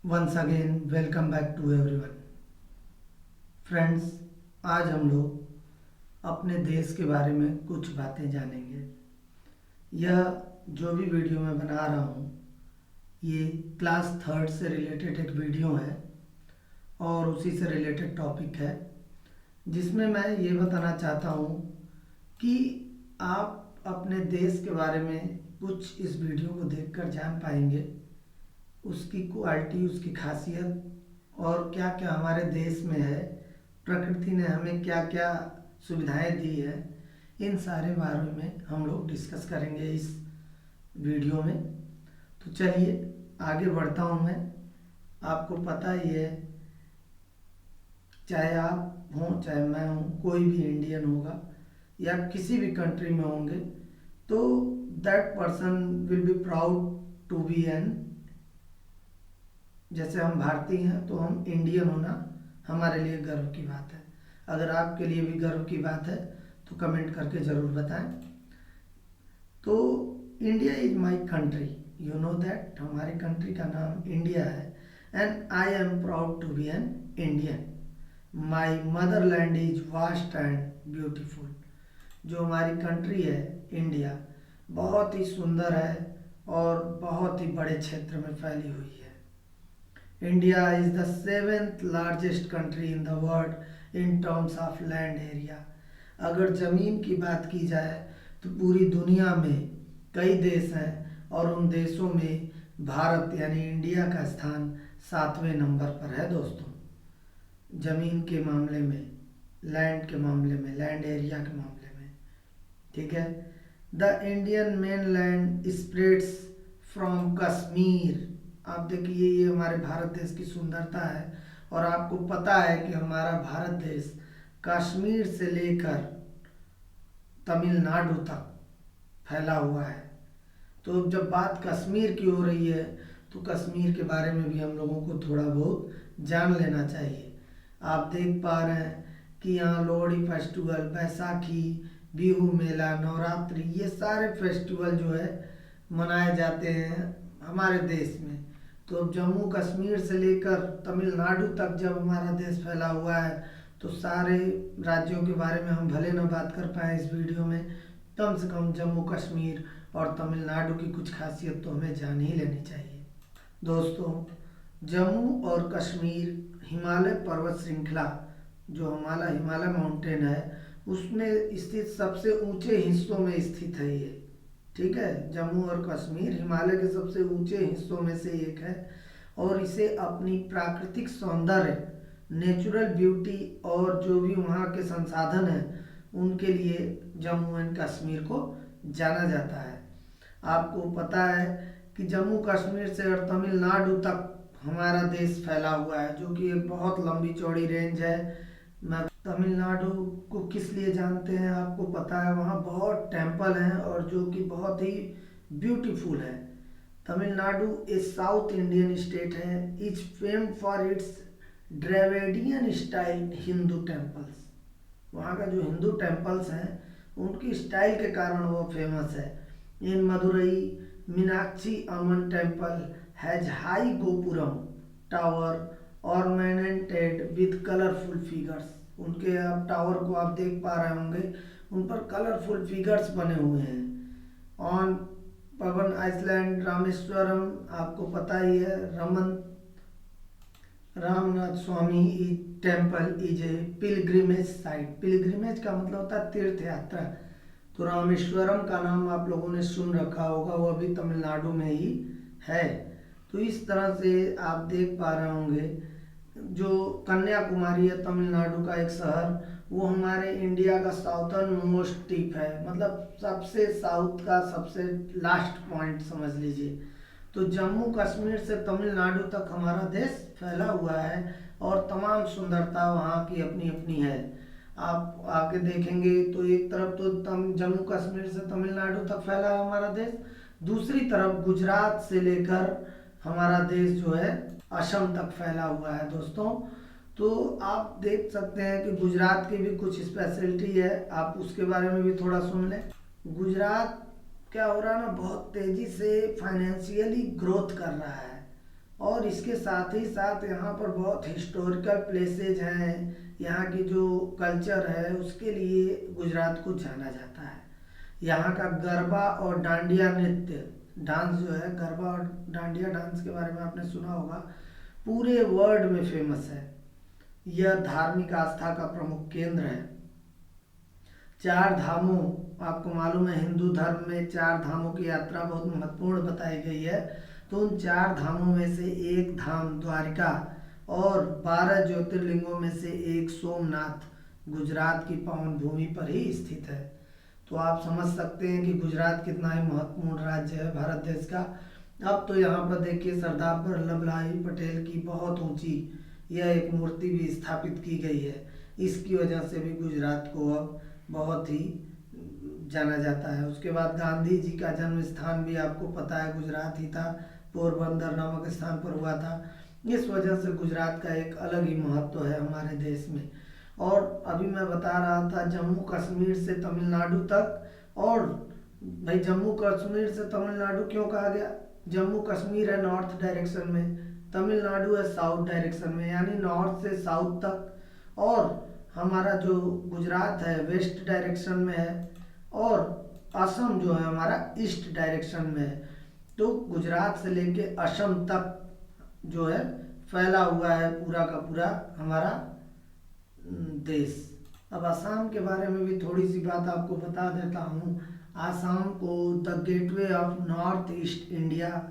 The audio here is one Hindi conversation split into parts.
Once again welcome back to everyone. Friends, आज हम लोग अपने देश के बारे में कुछ बातें जानेंगे। यह जो भी वीडियो मैं बना रहा हूँ ये क्लास थर्ड से रिलेटेड एक वीडियो है और उसी से रिलेटेड टॉपिक है, जिसमें मैं ये बताना चाहता हूँ कि आप अपने देश के बारे में कुछ इस वीडियो को देखकर जान पाएंगे, उसकी क्वालिटी, उसकी खासियत और क्या क्या हमारे देश में है, प्रकृति ने हमें क्या क्या सुविधाएं दी है, इन सारे बारे में हम लोग डिस्कस करेंगे इस वीडियो में। तो चलिए आगे बढ़ता हूँ मैं। आपको पता ही है, चाहे आप हों चाहे मैं हूँ, कोई भी इंडियन होगा या किसी भी कंट्री में होंगे, तो that person will be proud to be an, जैसे हम भारतीय हैं तो हम इंडियन होना हमारे लिए गर्व की बात है। अगर आपके लिए भी गर्व की बात है तो कमेंट करके ज़रूर बताएं। तो India is my country, you know that हमारी कंट्री का नाम इंडिया है, and I am proud to be an Indian. My motherland is vast and beautiful. जो हमारी कंट्री है इंडिया, बहुत ही सुंदर है और बहुत ही बड़े क्षेत्र में फैली हुई है। India is the seventh largest country in the world in terms of land area। अगर ज़मीन की बात की जाए तो पूरी दुनिया में कई देश हैं और उन देशों में भारत यानी इंडिया का स्थान 7वें नंबर पर है दोस्तों। ज़मीन के मामले में, लैंड के मामले में, लैंड एरिया के मामले में, ठीक है। The Indian main land spreads from Kashmir. आप देखिए, ये हमारे भारत देश की सुंदरता है और आपको पता है कि हमारा भारत देश कश्मीर से लेकर तमिलनाडु तक फैला हुआ है। तो जब बात कश्मीर की हो रही है तो कश्मीर के बारे में भी हम लोगों को थोड़ा बहुत जान लेना चाहिए। आप देख पा रहे हैं कि यहाँ लोहड़ी फेस्टिवल, बैसाखी, बिहू मेला, नवरात्रि, ये सारे फेस्टिवल जो है मनाए जाते हैं हमारे देश में। तो जम्मू कश्मीर से लेकर तमिलनाडु तक जब हमारा देश फैला हुआ है तो सारे राज्यों के बारे में हम भले न बात कर पाए इस वीडियो में, कम से कम जम्मू कश्मीर और तमिलनाडु की कुछ खासियत तो हमें जान ही लेनी चाहिए। दोस्तों, जम्मू और कश्मीर हिमालय पर्वत श्रृंखला, जो हमारा हिमालय माउंटेन है, उसमें स्थित सबसे ऊंचे हिस्सों में स्थित है ये, ठीक है। जम्मू और कश्मीर हिमालय के सबसे ऊंचे हिस्सों में से एक है और इसे अपनी प्राकृतिक सौंदर्य, नेचुरल ब्यूटी और जो भी वहाँ के संसाधन हैं उनके लिए जम्मू एंड कश्मीर को जाना जाता है। आपको पता है कि जम्मू कश्मीर से और तमिलनाडु तक हमारा देश फैला हुआ है, जो कि एक बहुत लंबी चौड़ी रेंज है। मैं तमिलनाडु को किस लिए जानते हैं आपको पता है, वहाँ बहुत टेम्पल हैं और जो कि बहुत ही ब्यूटीफुल है। तमिलनाडु एक साउथ इंडियन स्टेट है, is famed for its Dravidian style Hindu temples. वहाँ का जो हिंदू टेम्पल्स हैं उनकी स्टाइल के कारण वो फेमस है। In Madurai Meenakshi Amman temple has high gopuram tower ornamented with colourful figures. उनके आप टावर को आप देख पा रहे होंगे, उन पर कलरफुल फिगर्स बने हुए हैं। ऑन पवन आइसलैंड रामेश्वरम, आपको पता ही है, रमन Ramanathaswamy temple is a pilgrimage site. Pilgrimage का मतलब होता है तीर्थ यात्रा। तो रामेश्वरम का नाम आप लोगों ने सुन रखा होगा, वो भी तमिलनाडु में ही है। तो इस तरह से आप देख पा रहे होंगे, जो कन्याकुमारी है तमिलनाडु का एक शहर, वो हमारे इंडिया का साउथर्न मोस्ट टिप है, मतलब सबसे साउथ का सबसे लास्ट पॉइंट समझ लीजिए। तो जम्मू कश्मीर से तमिलनाडु तक हमारा देश फैला हुआ है और तमाम सुंदरता वहाँ की अपनी अपनी है। आप आके देखेंगे तो एक तरफ तो जम्मू कश्मीर से तमिलनाडु तक फैला है हमारा देश, दूसरी तरफ गुजरात से लेकर हमारा देश जो है असम तक फैला हुआ है दोस्तों। तो आप देख सकते हैं कि गुजरात की भी कुछ स्पेशलिटी है, आप उसके बारे में भी थोड़ा सुन लें। गुजरात क्या हो रहा है ना, बहुत तेज़ी से फाइनेंशियली ग्रोथ कर रहा है। और इसके साथ ही साथ यहाँ पर बहुत हिस्टोरिकल प्लेसेज हैं। यहाँ की जो कल्चर है उसके लिए गुजरात को जाना जाता है। यहाँ का गरबा और डांडिया नृत्य डांस जो है, गरबा और डांडिया डांस के बारे में आपने सुना होगा, पूरे वर्ल्ड में फेमस है। यह धार्मिक आस्था का प्रमुख केंद्र है। चार धामों, आपको मालूम है हिंदू धर्म में चार धामों की यात्रा बहुत महत्वपूर्ण बताई गई है। तो उन चार धामों में से एक धाम द्वारिका और 12 ज्योतिर्लिंगों में से एक सोमनाथ गुजरात की पावन भूमि पर ही स्थित है। तो आप समझ सकते हैं कि गुजरात कितना ही महत्वपूर्ण राज्य है भारत देश का। अब तो यहाँ पर देखिए सरदार वल्लभ भाई पटेल की बहुत ऊंची यह एक मूर्ति भी स्थापित की गई है। इसकी वजह से भी गुजरात को अब बहुत ही जाना जाता है। उसके बाद गांधी जी का जन्म स्थान भी आपको पता है गुजरात ही था, पोरबंदर नामक स्थान पर हुआ था। इस वजह से गुजरात का एक अलग ही महत्व है हमारे देश में। और अभी मैं बता रहा था जम्मू कश्मीर से तमिलनाडु तक। और भाई जम्मू कश्मीर से तमिलनाडु क्यों कहा गया? जम्मू कश्मीर है नॉर्थ डायरेक्शन में, तमिलनाडु है साउथ डायरेक्शन में, यानी नॉर्थ से साउथ तक। और हमारा जो गुजरात है वेस्ट डायरेक्शन में है, और असम जो है हमारा ईस्ट डायरेक्शन में है। तो गुजरात से लेके असम तक जो है फैला हुआ है पूरा का पूरा हमारा देश। अब असम के बारे में भी थोड़ी सी बात आपको बता देता हूँ। असम को the gateway of North East India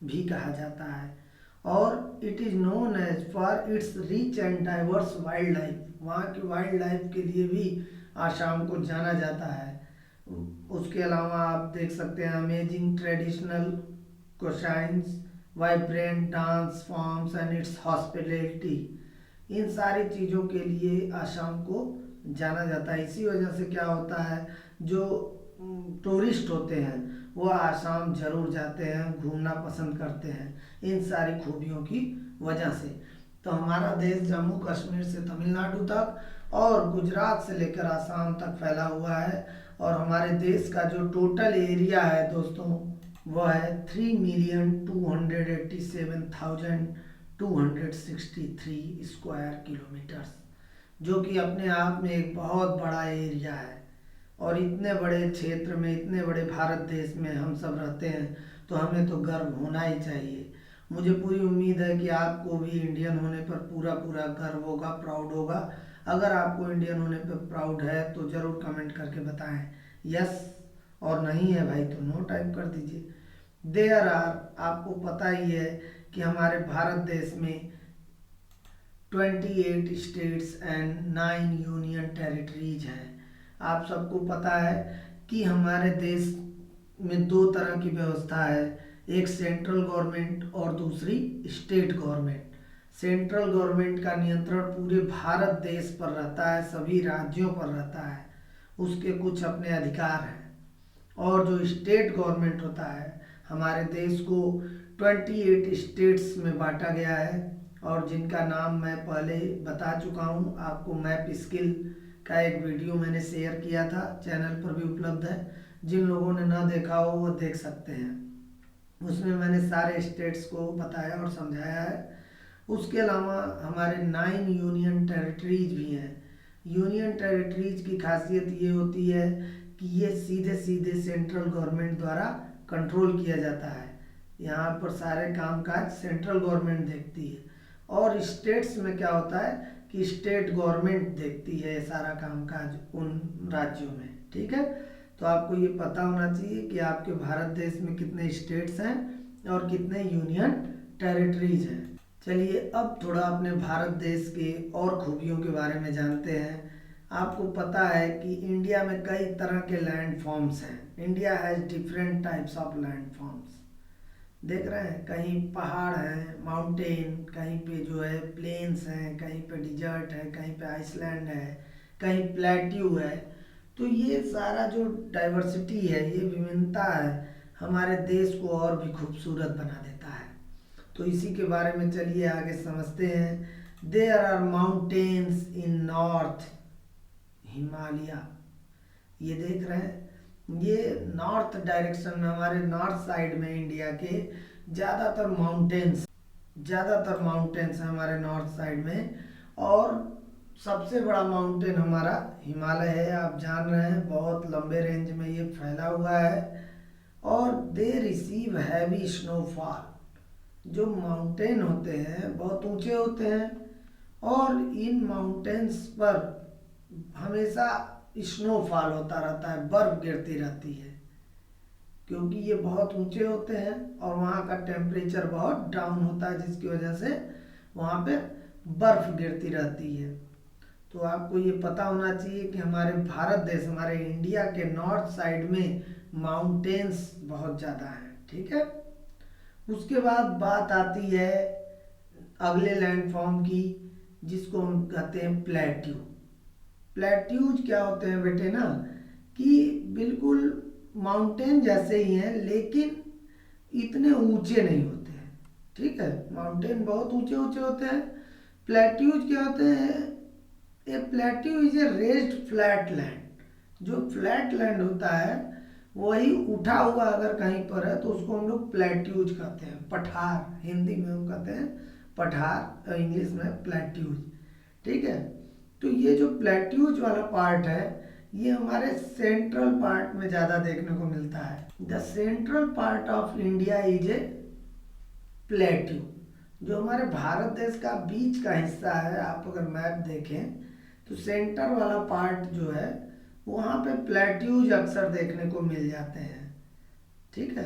भी कहा जाता है, और it is known as for its rich and diverse wild life. वहाँ की वाइल्ड लाइफ के लिए भी आसाम को जाना जाता है। उसके अलावा आप देख सकते हैं amazing traditional questions, vibrant dance forms and its hospitality. इन सारी चीज़ों के लिए आसाम को जाना जाता है। इसी वजह से क्या होता है, जो टूरिस्ट होते हैं वो आसाम जरूर जाते हैं, घूमना पसंद करते हैं इन सारी खूबियों की वजह से। तो हमारा देश जम्मू कश्मीर से तमिलनाडु तक और गुजरात से लेकर आसाम तक फैला हुआ है। और हमारे देश का जो टोटल एरिया है दोस्तों वह है 3,287,263 स्क्वायर किलोमीटर्स, जो कि अपने आप में एक बहुत बड़ा एरिया है। और इतने बड़े क्षेत्र में, इतने बड़े भारत देश में हम सब रहते हैं, तो हमें तो गर्व होना ही चाहिए। मुझे पूरी उम्मीद है कि आपको भी इंडियन होने पर पूरा पूरा गर्व होगा, प्राउड होगा। अगर आपको इंडियन होने पर प्राउड है तो ज़रूर कमेंट करके बताएं यस, और नहीं है भाई तो नो टाइप कर दीजिए। देयर आर, आपको पता ही है कि हमारे भारत देश में 28 स्टेट्स एंड 9 यूनियन टेरिटरीज हैं। आप सबको पता है कि हमारे देश में दो तरह की व्यवस्था है, एक सेंट्रल गवर्नमेंट और दूसरी स्टेट गवर्नमेंट। सेंट्रल गवर्नमेंट का नियंत्रण पूरे भारत देश पर रहता है, सभी राज्यों पर रहता है, उसके कुछ अपने अधिकार हैं। और जो स्टेट गवर्नमेंट होता है, हमारे देश को 28 स्टेट्स में बांटा गया है, और जिनका नाम मैं पहले बता चुका हूँ आपको। मैप स्किल का एक वीडियो मैंने शेयर किया था, चैनल पर भी उपलब्ध है, जिन लोगों ने ना देखा हो वो देख सकते हैं। उसमें मैंने सारे स्टेट्स को बताया और समझाया है। उसके अलावा हमारे 9 यूनियन टेरिटरीज भी हैं। यूनियन टेरिटरीज की खासियत ये होती है कि ये सीधे सीधे सेंट्रल गवर्नमेंट द्वारा कंट्रोल किया जाता है। यहाँ पर सारे कामकाज सेंट्रल गवर्नमेंट देखती है, और स्टेट्स में क्या होता है कि स्टेट गवर्नमेंट देखती है सारा कामकाज उन राज्यों में। ठीक है, तो आपको ये पता होना चाहिए कि आपके भारत देश में कितने स्टेट्स हैं और कितने यूनियन टेरिटरीज हैं। चलिए अब थोड़ा अपने भारत देश के और खूबियों के बारे में जानते हैं। आपको पता है कि इंडिया में कई तरह के लैंड फॉर्म्स हैं। India has different types of land forms. देख रहे हैं, कहीं पहाड़ हैं, माउंटेन, कहीं पे जो है प्लेन्स हैं, कहीं पे डिजर्ट है, कहीं पे आइसलैंड है, कहीं प्लेट्यू है। तो ये सारा जो डाइवर्सिटी है, ये विभिन्नता है, हमारे देश को और भी खूबसूरत बना देता है। तो इसी के बारे में चलिए आगे समझते हैं। There are mountains in north Himalaya. ये देख रहे हैं, ये नॉर्थ डायरेक्शन में, हमारे नॉर्थ साइड में इंडिया के ज़्यादातर माउंटेन्स ज़्यादातर माउंटेन्स हैं हमारे नॉर्थ साइड में। और सबसे बड़ा माउंटेन हमारा हिमालय है, आप जान रहे हैं, बहुत लंबे रेंज में ये फैला हुआ है। और दे रिसीव हैवी स्नोफॉल। जो माउंटेन होते हैं बहुत ऊंचे होते हैं, और इन माउंटेन्स पर हमेशा स्नोफॉल होता रहता है, बर्फ गिरती रहती है, क्योंकि ये बहुत ऊंचे होते हैं और वहाँ का टेम्परेचर बहुत डाउन होता है, जिसकी वजह से वहाँ पे बर्फ गिरती रहती है। तो आपको ये पता होना चाहिए कि हमारे भारत देश, हमारे इंडिया के नॉर्थ साइड में माउंटेन्स बहुत ज़्यादा हैं, ठीक है। उसके बाद बात आती है अगले लैंडफॉर्म की, जिसको हम कहते हैं प्लेट्यू। प्लेट्यूज क्या होते हैं बेटे ना, कि बिल्कुल माउंटेन जैसे ही हैं, लेकिन इतने ऊंचे नहीं होते हैं, ठीक है। माउंटेन बहुत ऊंचे ऊंचे होते हैं। प्लेट्यूज क्या होते हैं, a plateau is a raised flat land. जो फ्लैट लैंड होता है वही उठा हुआ अगर कहीं पर है तो उसको हम लोग प्लेट्यूज कहते हैं। पठार हिंदी में हम कहते हैं पठार, इंग्लिश में प्लेट्यूज, ठीक है। तो ये जो प्लेट्यूज वाला पार्ट है ये हमारे सेंट्रल पार्ट में ज़्यादा देखने को मिलता है। The central part of India is a plateau. जो हमारे भारत देश का बीच का हिस्सा है, आप अगर मैप देखें तो सेंटर वाला पार्ट जो है वहाँ पे प्लेट्यूज अक्सर देखने को मिल जाते हैं, ठीक है।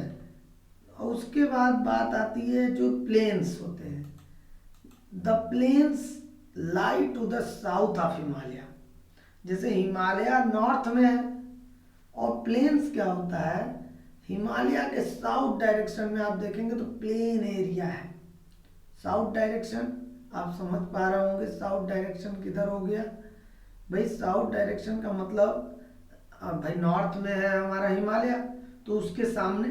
और उसके बाद बात आती है जो प्लेन्स होते हैं। The plains lie to the south of Himalaya. जैसे हिमालय नॉर्थ में है और प्लेन्स क्या होता है, हिमालय के साउथ डायरेक्शन में आप देखेंगे तो प्लेन एरिया है। साउथ डायरेक्शन आप समझ पा रहे होंगे, साउथ डायरेक्शन किधर हो गया भाई। साउथ डायरेक्शन का मतलब भाई नॉर्थ में है हमारा हिमालय, तो उसके सामने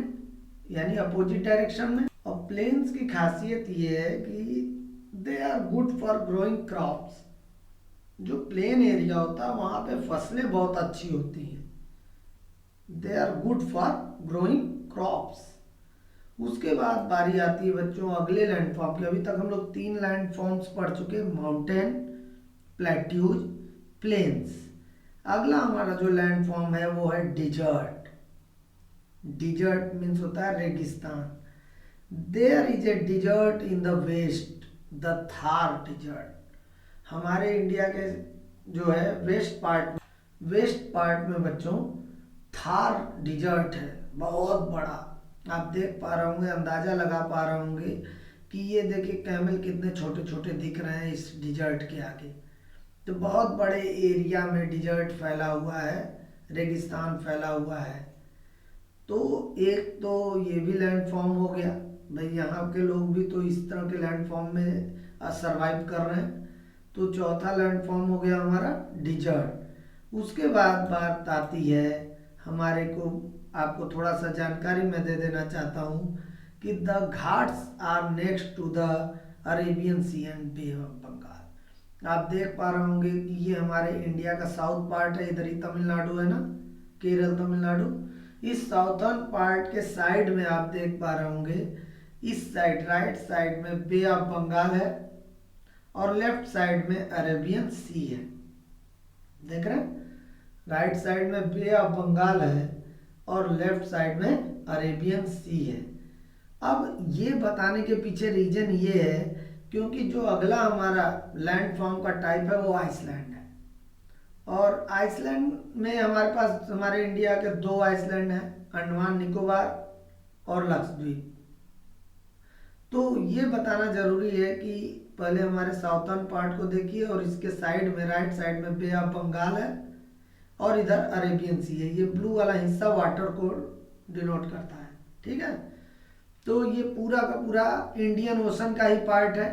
यानी अपोजिट डायरेक्शन में। और प्लेन्स की खासियत ये है कि they are good for growing crops. जो प्लेन एरिया होता है वहाँ पे फसलें बहुत अच्छी होती हैं। They are good for growing crops. उसके बाद बारी आती है बच्चों अगले लैंडफॉर्म की। अभी तक हम लोग 3 लैंडफॉर्म्स पढ़ चुके, माउंटेन, प्लेट्यूज, प्लेन्स। अगला हमारा जो लैंडफॉर्म है वो है डिजर्ट। डिजर्ट मीन्स होता है रेगिस्तान। There is a desert in the west, the Thar desert. हमारे इंडिया के जो है वेस्ट पार्ट में बच्चों थार डिजर्ट है, बहुत बड़ा। आप देख पा रहे होंगे, अंदाजा लगा पा रहे होंगे कि ये देखिए कैमल कितने छोटे छोटे दिख रहे हैं इस डिजर्ट के आगे। तो बहुत बड़े एरिया में डिजर्ट फैला हुआ है, रेगिस्तान फैला हुआ है। तो एक तो ये भी लैंडफॉर्म हो गया भाई, यहाँ के लोग भी तो इस तरह के लैंडफॉर्म में सरवाइव कर रहे हैं। तो चौथा लैंडफॉर्म हो गया हमारा डिजर्ट। उसके बाद बात आती है हमारे को, आपको थोड़ा सा जानकारी मैं दे देना चाहता हूँ कि the Ghats are next to the Arabian Sea and Bay of Bengal. आप देख पा रहे होंगे कि ये हमारे इंडिया का साउथ पार्ट है, इधर ही तमिलनाडु है ना, केरल तमिलनाडु। इस साउथर्न पार्ट के साइड में आप देख पा रहे होंगे, इस साइड राइट साइड में बे ऑफ बंगाल है और लेफ्ट साइड में अरेबियन सी है। देख रहे हैं, राइट साइड में बे ऑफ बंगाल है और लेफ्ट साइड में अरेबियन सी है। अब ये बताने के पीछे रीजन ये है क्योंकि जो अगला हमारा लैंडफॉर्म का टाइप है वो आइसलैंड है। और आइसलैंड में हमारे पास हमारे इंडिया के 2 आइसलैंड हैं, अंडमान निकोबार और लक्षद्वीप। तो ये बताना जरूरी है कि पहले हमारे साउथर्न पार्ट को देखिए और इसके साइड में राइट साइड में बे ऑफ बंगाल है और इधर अरेबियन सी है। ये ब्लू वाला हिस्सा वाटर को डिनोट करता है, ठीक है। तो ये पूरा का पूरा इंडियन ओशन का ही पार्ट है,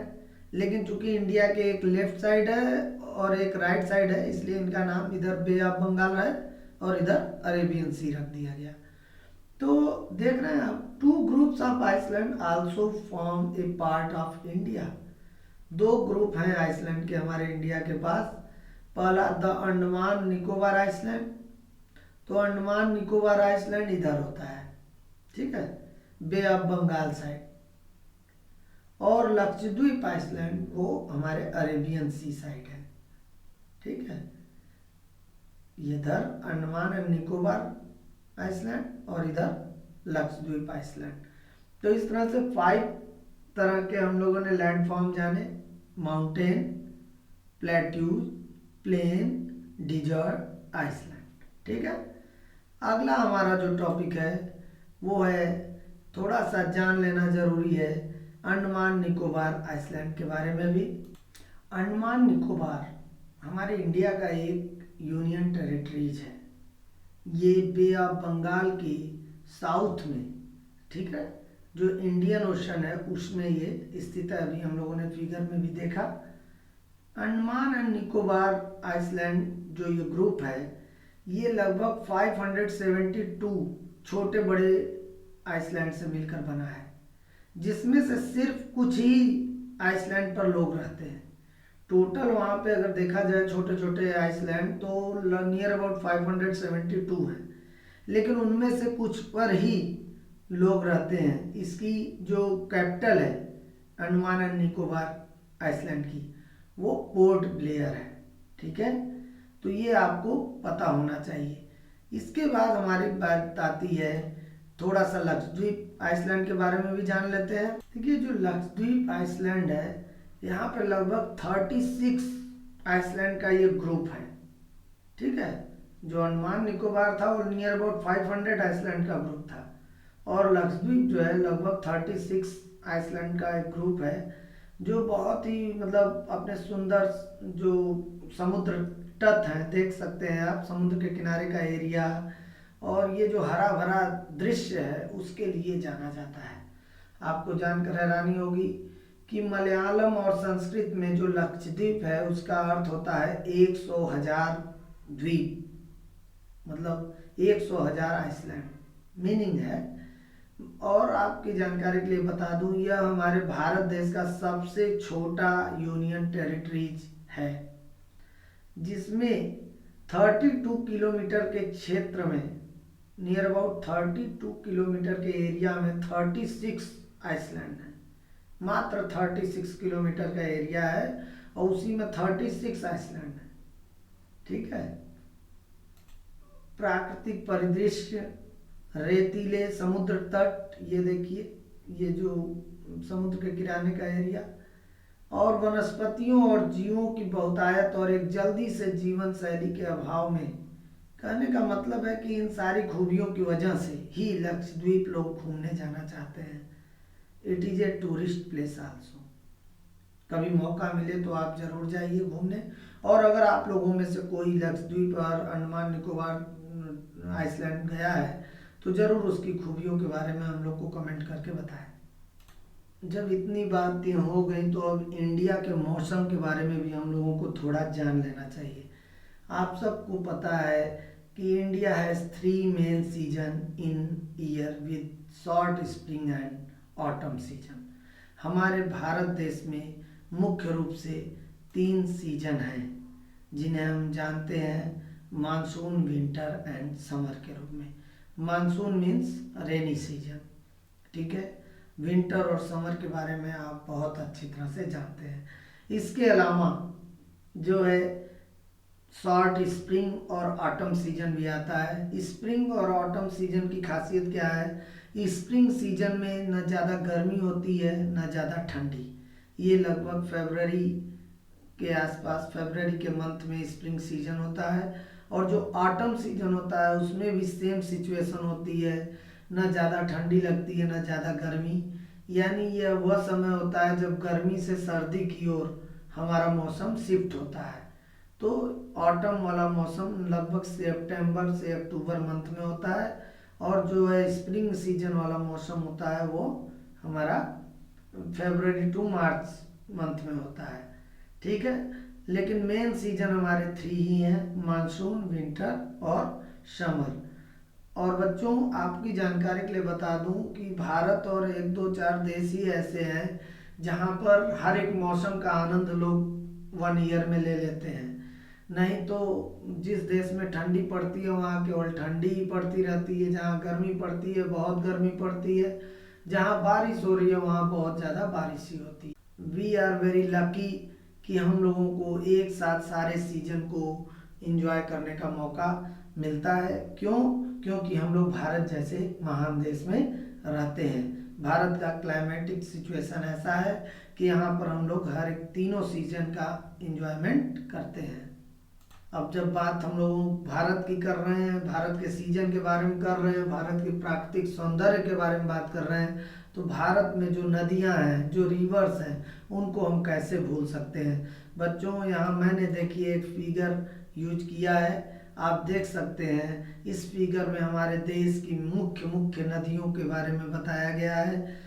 लेकिन चूंकि इंडिया के एक लेफ्ट साइड है और एक राइट साइड है, इसलिए इनका नाम इधर बे ऑफ बंगाल है और इधर अरेबियन सी रख दिया गया। तो देख रहे हैं आप, 2 groups of island also form a part of India. 2 group हैं आइसलैंड के हमारे इंडिया के पास। पहला द अंडमान निकोबार आइसलैंड। तो अंडमान निकोबार आइसलैंड इधर होता है, ठीक है, बे ऑफ बंगाल साइड। और लक्षद्वीप आइसलैंड वो हमारे अरेबियन सी साइड है। ठीक है, इधर अंडमान एंड निकोबार आइसलैंड और इधर लक्षद्वीप आइसलैंड। तो इस तरह से 5 तरह के हम लोगों ने लैंडफॉर्म जाने, mountain, plateaus, plain, desert, island. ठीक है, अगला हमारा जो टॉपिक है वो है, थोड़ा सा जान लेना जरूरी है अंडमान निकोबार आइसलैंड के बारे में भी। अंडमान निकोबार हमारे इंडिया का एक यूनियन टेरिटरीज है। ये बे ऑफ बंगाल की साउथ में, ठीक है, जो इंडियन ओशन है उसमें ये स्थित है। अभी हम लोगों ने फिगर में भी देखा। अंडमान एंड निकोबार आइसलैंड जो ये ग्रुप है, ये लगभग 572 छोटे बड़े आइसलैंड से मिलकर बना है, जिसमें से सिर्फ कुछ ही आइसलैंड पर लोग रहते हैं। टोटल वहाँ पे अगर देखा जाए छोटे छोटे आइसलैंड तो नियर अबाउट 572 है, लेकिन उनमें से कुछ पर ही लोग रहते हैं। इसकी जो कैपिटल है अंडमान एंड निकोबार आइसलैंड की, वो पोर्ट ब्लेयर है। ठीक है, तो ये आपको पता होना चाहिए। इसके बाद हमारी बात आती है, थोड़ा सा लक्षद्वीप आइसलैंड के बारे में भी जान लेते हैं। देखिए, जो लक्षद्वीप आइसलैंड है, यहाँ पे लगभग 36 आइसलैंड का ये ग्रुप है। ठीक है, जो अंडमान निकोबार था वो नियर अबाउट 500 आइसलैंड का ग्रुप था, और लक्षद्वीप जो है लगभग 36 आइसलैंड का एक ग्रुप है, जो बहुत ही मतलब अपने सुंदर जो समुद्र तट हैं, देख सकते हैं आप समुद्र के किनारे का एरिया, और ये जो हरा भरा दृश्य है उसके लिए जाना जाता है। आपको जानकर हैरानी होगी कि मलयालम और संस्कृत में जो लक्षद्वीप है उसका अर्थ होता है 100,000 द्वीप, मतलब 100,000 आइसलैंड मीनिंग है। और आपकी जानकारी के लिए बता दूं, यह हमारे भारत देश का सबसे छोटा यूनियन टेरिटरीज है, जिसमें 32 किलोमीटर के क्षेत्र में, नियर अबाउट 32 किलोमीटर के एरिया में 36 आइसलैंड है। मात्र 36 किलोमीटर का एरिया है और उसी में 36 आइसलैंड है। ठीक है, प्राकृतिक परिदृश्य, रेतीले समुद्र तट, ये देखिए ये जो समुद्र के किनारे का एरिया, और वनस्पतियों और जीवों की बहुतायत और एक जल्दी से जीवन शैली के अभाव में, कहने का मतलब है कि इन सारी खूबियों की वजह से ही लक्षद्वीप लोग घूमने जाना चाहते हैं। It is a tourist place also. कभी मौका मिले तो आप जरूर जाइए घूमने। और अगर आप लोगों में से कोई लक्षद्वीप और अंडमान निकोबार आइसलैंड गया है तो ज़रूर उसकी खूबियों के बारे में हम लोग को कमेंट करके बताएं। जब इतनी बातें हो गई तो अब इंडिया के मौसम के बारे में भी हम लोगों को थोड़ा जान लेना चाहिए। आप सबको पता है कि India has 3 main season in year with short spring and autumn season. हमारे भारत देश में मुख्य रूप से 3 सीजन हैं, जिन्हें हम जानते हैं मानसून, विंटर एंड समर के रूप में। मानसून मीन्स रेनी सीजन, ठीक है। विंटर और समर के बारे में आप बहुत अच्छी तरह से जानते हैं। इसके अलावा जो है शॉर्ट स्प्रिंग और ऑटम सीजन भी आता है। स्प्रिंग और ऑटम सीजन की खासियत क्या है? स्प्रिंग सीजन में न ज़्यादा गर्मी होती है न ज़्यादा ठंडी। ये लगभग फरवरी के आसपास, फरवरी के मंथ में स्प्रिंग सीजन होता है। और जो ऑटम सीजन होता है उसमें भी सेम सिचुएशन होती है, न ज़्यादा ठंडी लगती है न ज़्यादा गर्मी। यानी यह वह समय होता है जब गर्मी से सर्दी की ओर हमारा मौसम शिफ्ट होता है। तो ऑटम वाला मौसम लगभग सितंबर से अक्टूबर मंथ में होता है, और जो है स्प्रिंग सीजन वाला मौसम होता है वो हमारा फरवरी टू मार्च मंथ में होता है, ठीक है। लेकिन मेन सीजन हमारे 3 ही हैं, मानसून, विंटर और समर। और बच्चों, आपकी जानकारी के लिए बता दूं कि भारत और 1-2-4 देश ही ऐसे हैं जहां पर हर एक मौसम का आनंद लोग 1 ईयर में ले लेते हैं। नहीं तो जिस देश में ठंडी पड़ती है वहाँ केवल ठंडी ही पड़ती रहती है, जहाँ गर्मी पड़ती है बहुत गर्मी पड़ती है, जहाँ बारिश हो रही है वहाँ बहुत ज़्यादा बारिश ही होती है। वी आर वेरी लकी कि हम लोगों को एक साथ सारे सीजन को एंजॉय करने का मौका मिलता है। क्यों? क्योंकि हम लोग भारत जैसे महान देश में रहते हैं। भारत का क्लाइमेटिक सिचुएशन ऐसा है कि यहाँ पर हम लोग हर एक तीनों सीजन का एंजॉयमेंट करते हैं। अब जब बात हम लोग भारत की कर रहे हैं, भारत के सीजन के बारे में कर रहे हैं, भारत के प्राकृतिक सौंदर्य के बारे में बात कर रहे हैं, तो भारत में जो नदियां हैं, जो रिवर्स हैं, उनको हम कैसे भूल सकते हैं। बच्चों, यहाँ मैंने देखिए एक फिगर यूज किया है, आप देख सकते हैं। इस फिगर में हमारे देश की मुख्य मुख्य नदियों के बारे में बताया गया है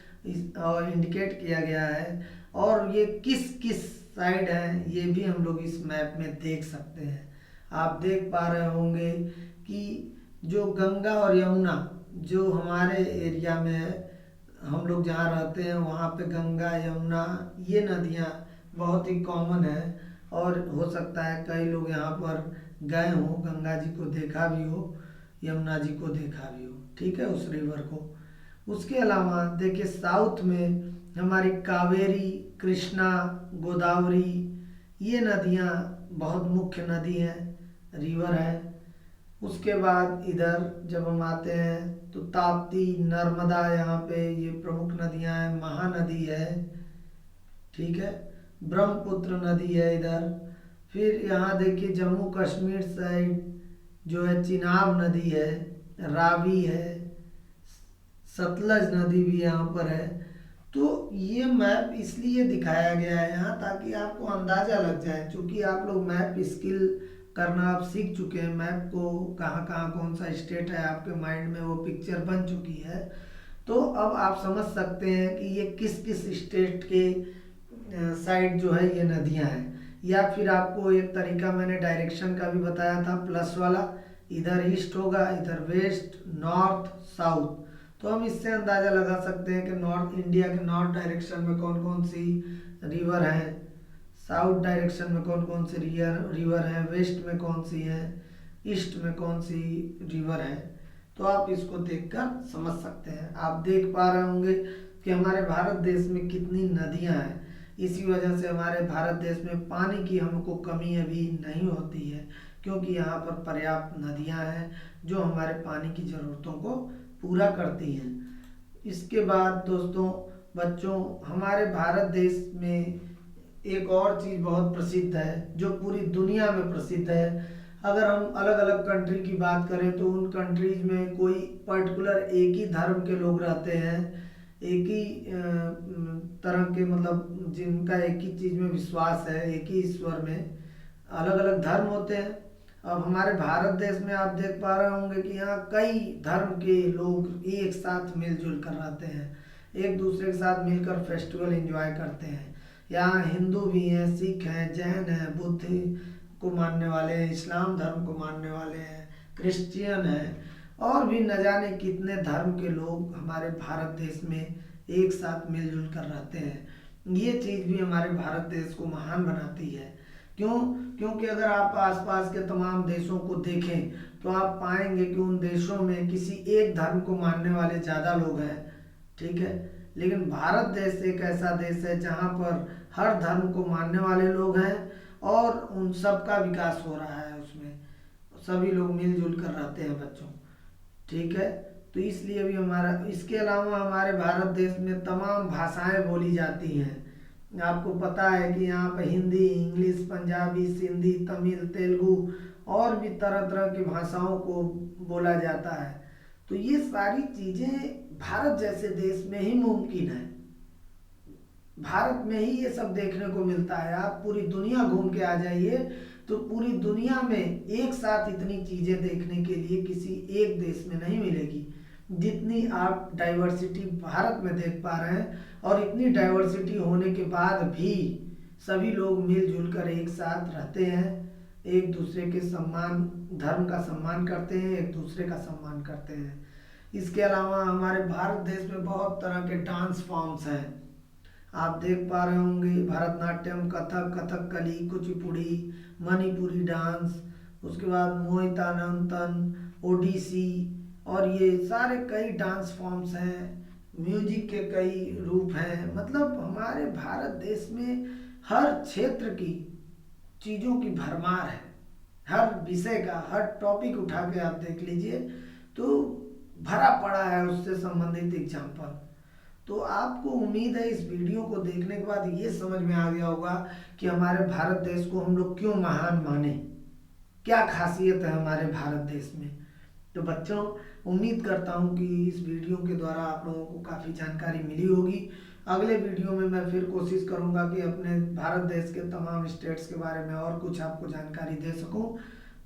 और इंडिकेट किया गया है, और ये किस किस साइड है ये भी हम लोग इस मैप में देख सकते हैं। आप देख पा रहे होंगे कि जो गंगा और यमुना जो हमारे एरिया में है, हम लोग जहाँ रहते हैं वहाँ पे गंगा यमुना ये नदियाँ बहुत ही कॉमन है, और हो सकता है कई लोग यहाँ पर गए हों, गंगा जी को देखा भी हो, यमुना जी को देखा भी हो, ठीक है, उस रिवर को। उसके अलावा देखिए साउथ में हमारी कावेरी, कृष्णा, गोदावरी ये नदियाँ बहुत मुख्य नदी हैं, रिवर है। उसके बाद इधर जब हम आते हैं तो ताप्ती, नर्मदा यहाँ पे ये प्रमुख नदियाँ हैं, महानदी है, ठीक है, ब्रह्मपुत्र नदी है इधर। फिर यहाँ देखिए जम्मू कश्मीर साइड जो है चिनाब नदी है, रावी है, सतलज नदी भी यहाँ पर है। तो ये मैप इसलिए दिखाया गया है यहाँ ताकि आपको अंदाज़ा लग जाए, क्योंकि आप लोग मैप स्किल करना आप सीख चुके हैं, मैप को कहाँ कहाँ कौन सा स्टेट है आपके माइंड में वो पिक्चर बन चुकी है। तो अब आप समझ सकते हैं कि ये किस किस स्टेट के साइड जो है ये नदियाँ हैं। या फिर आपको एक तरीका मैंने डायरेक्शन का भी बताया था प्लस वाला, इधर ईस्ट होगा, इधर वेस्ट, नॉर्थ, साउथ। तो हम इससे अंदाज़ा लगा सकते हैं कि नॉर्थ इंडिया के नॉर्थ डायरेक्शन में कौन कौन सी रिवर हैं, साउथ डायरेक्शन में कौन कौन सी रिवर हैं, वेस्ट में कौन सी हैं, ईस्ट में कौन सी रिवर है। तो आप इसको देखकर समझ सकते हैं। आप देख पा रहे होंगे कि हमारे भारत देश में कितनी नदियां हैं। इसी वजह से हमारे भारत देश में पानी की हमको कमी अभी नहीं होती है, क्योंकि यहाँ पर पर्याप्त नदियां हैं जो हमारे पानी की ज़रूरतों को पूरा करती हैं। इसके बाद दोस्तों, बच्चों, हमारे भारत देश में एक और चीज़ बहुत प्रसिद्ध है जो पूरी दुनिया में प्रसिद्ध है। अगर हम अलग अलग कंट्री की बात करें तो उन कंट्रीज में कोई पर्टिकुलर एक ही धर्म के लोग रहते हैं, एक ही तरह के, मतलब जिनका एक ही चीज़ में विश्वास है, एक ही ईश्वर में अलग अलग धर्म होते हैं। अब हमारे भारत देश में आप देख पा रहे होंगे कि यहाँ कई धर्म के लोग एक साथ मिलजुल कर रहते हैं, एक दूसरे के साथ मिलकर फेस्टिवल एंजॉय करते हैं। यहाँ हिंदू भी हैं, सिख हैं, जैन हैं, बुद्ध को मानने वाले हैं, इस्लाम धर्म को मानने वाले हैं, क्रिश्चियन हैं, और भी न जाने कितने धर्म के लोग हमारे भारत देश में एक साथ मिलजुल कर रहते हैं। ये चीज़ भी हमारे भारत देश को महान बनाती है। क्यों? क्योंकि अगर आप आसपास के तमाम देशों को देखें तो आप पाएंगे कि उन देशों में किसी एक धर्म को मानने वाले ज़्यादा लोग हैं, ठीक है, लेकिन भारत देश एक ऐसा देश है जहाँ पर हर धर्म को मानने वाले लोग हैं और उन सब का विकास हो रहा है, उसमें सभी लोग मिलजुल कर रहते हैं बच्चों, ठीक है। तो इसलिए भी हमारा, इसके अलावा हमारे भारत देश में तमाम भाषाएं बोली जाती हैं। आपको पता है कि यहाँ पर हिंदी, इंग्लिश, पंजाबी, सिंधी, तमिल, तेलुगु और भी तरह तरह की भाषाओं को बोला जाता है। तो ये सारी चीज़ें भारत जैसे देश में ही मुमकिन है, भारत में ही ये सब देखने को मिलता है। आप पूरी दुनिया घूम के आ जाइए तो पूरी दुनिया में एक साथ इतनी चीज़ें देखने के लिए किसी एक देश में नहीं मिलेगी जितनी आप डाइवर्सिटी भारत में देख पा रहे हैं। और इतनी डाइवर्सिटी होने के बाद भी सभी लोग मिलजुल कर एक साथ रहते हैं, एक दूसरे के सम्मान, धर्म का सम्मान करते हैं, एक दूसरे का सम्मान करते हैं। इसके अलावा हमारे भारत देश में बहुत तरह के डांस फॉर्म्स हैं। आप देख पा रहे होंगे भरतनाट्यम, कथक, कथकली, कुचिपुड़ी, मणिपुरी डांस, उसके बाद मोहिनीअट्टम, ओडिसी, और ये सारे कई डांस फॉर्म्स हैं म्यूजिक के कई रूप हैं। मतलब हमारे भारत देश में हर क्षेत्र की चीज़ों की भरमार है। हर विषय का हर टॉपिक उठा के आप देख लीजिए तो भरा पड़ा है उससे संबंधित एग्जाम्पल। तो आपको उम्मीद है इस वीडियो को देखने के बाद ये समझ में आ गया होगा कि हमारे भारत देश को हम लोग क्यों महान माने, क्या खासियत है हमारे भारत देश में। तो बच्चों, उम्मीद करता हूँ कि इस वीडियो के द्वारा आप लोगों को काफ़ी जानकारी मिली होगी। अगले वीडियो में मैं फिर कोशिश करूँगा कि अपने भारत देश के तमाम स्टेट्स के बारे में और कुछ आपको जानकारी दे सकूँ।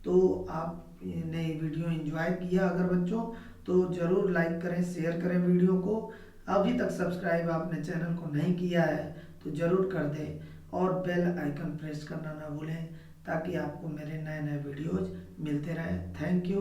तो आपने ये वीडियो एंजॉय किया अगर बच्चों, तो ज़रूर लाइक करें, शेयर करें वीडियो को। अभी तक सब्सक्राइब आपने चैनल को नहीं किया है तो ज़रूर कर दें और बेल आइकन प्रेस करना ना भूलें ताकि आपको मेरे नए नए वीडियोज़ मिलते रहें। Thank you.